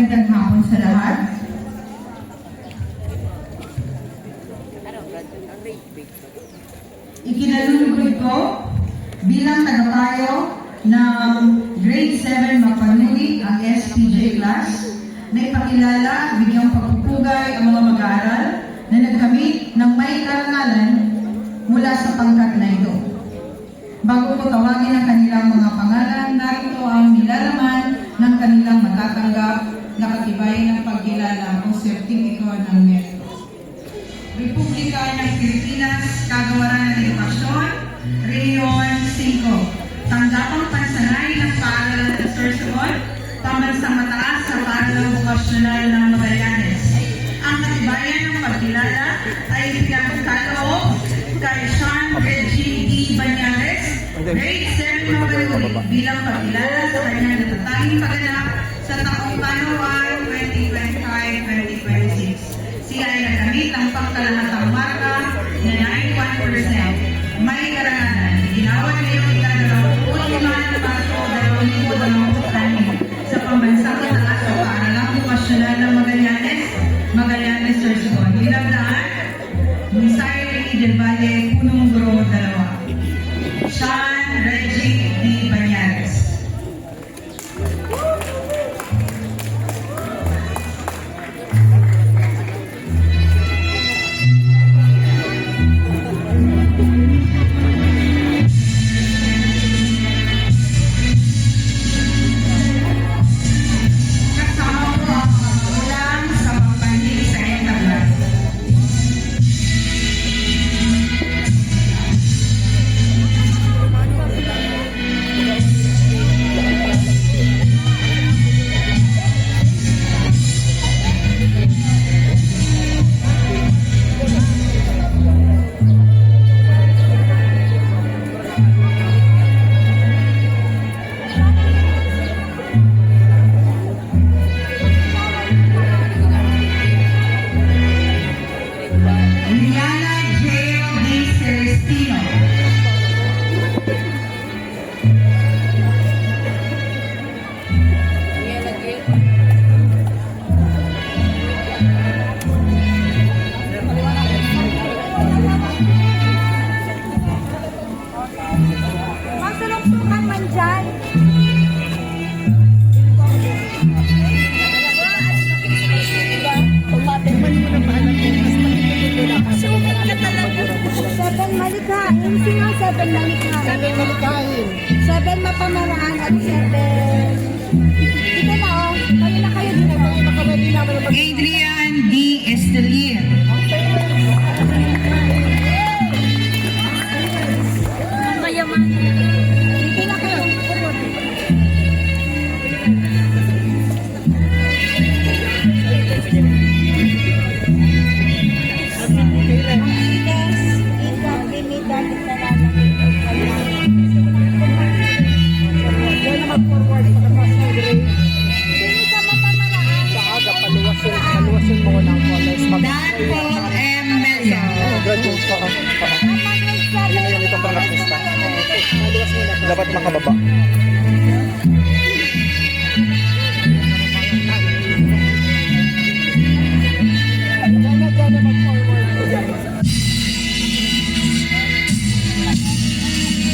magandang hapon sa lahat. Ikinalulugod ko bilang tagapayo ng Grade 7 Mapanuli ang SPJ class na ipakilala, bigyang pagpupugay ang mga mag-aaral na nagkamit ng may karangalan mula sa pangkat na ito. Bago ko tawagin ang kanilang mga pangalan, narito ang nilalaman ng kanilang matatanggap na katibayan ng pagkilala o sertipiko ng MERITO. Republika ng Pilipinas, Kagawaran ng Edukasyon, Rehiyon 5. Tanggapang pansanay ng paaralan ng Sorsogon, pamansang mataas sa paaralang vokasyonal ng Magallanes. Ang katibayan ng pagkilala ay pinagkaloob kay Sean Reggie D. Banyares, Grade 7 Mapanuli, bilang pagkilala sa kanyang natatanging pagganap sa taong panuan 2025-2026. Siya ay nagamit ang pangkalahatang marka na 91%. May karangalan, ginawad ngayong ika-25 na Marso 2026 sa pambansang mataas sa paaralang vokasyonal ng Magallanes, Sorsogon. Hinabdaan, Misael del Valle, Punong Guro, 2. Sean Reggie D. Banyares. Masulok-sukan man dyan. Sumit ka talaga. 7 malikhain. Sino 7 malikhain? 7 malikhain. 7 mapamaraan at 7. Dito na o. Kayo na kayo dito. Adrian D. Estelier. Mayaman. Dito na kayo. Paluwasin mo ko ng colors. Danpo M. Melia. Graduate pa. Yun na yung itong pang-artista. Dapat makababa.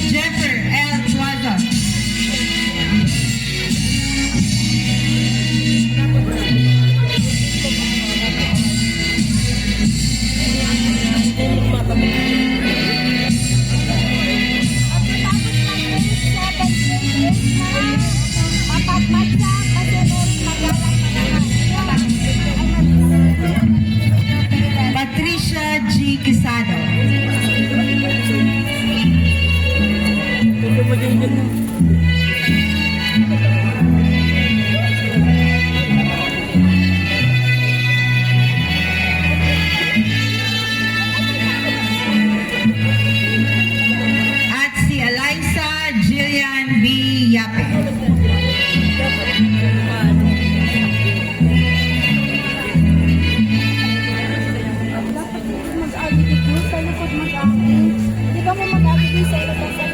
Jeffer L. Tuazon. Patricia G. Quesado. At si Eliza Jillian B. Yape. Dapat mag-agit sa likod mag-agit. Di ba mo mag-agit sa ilabas sa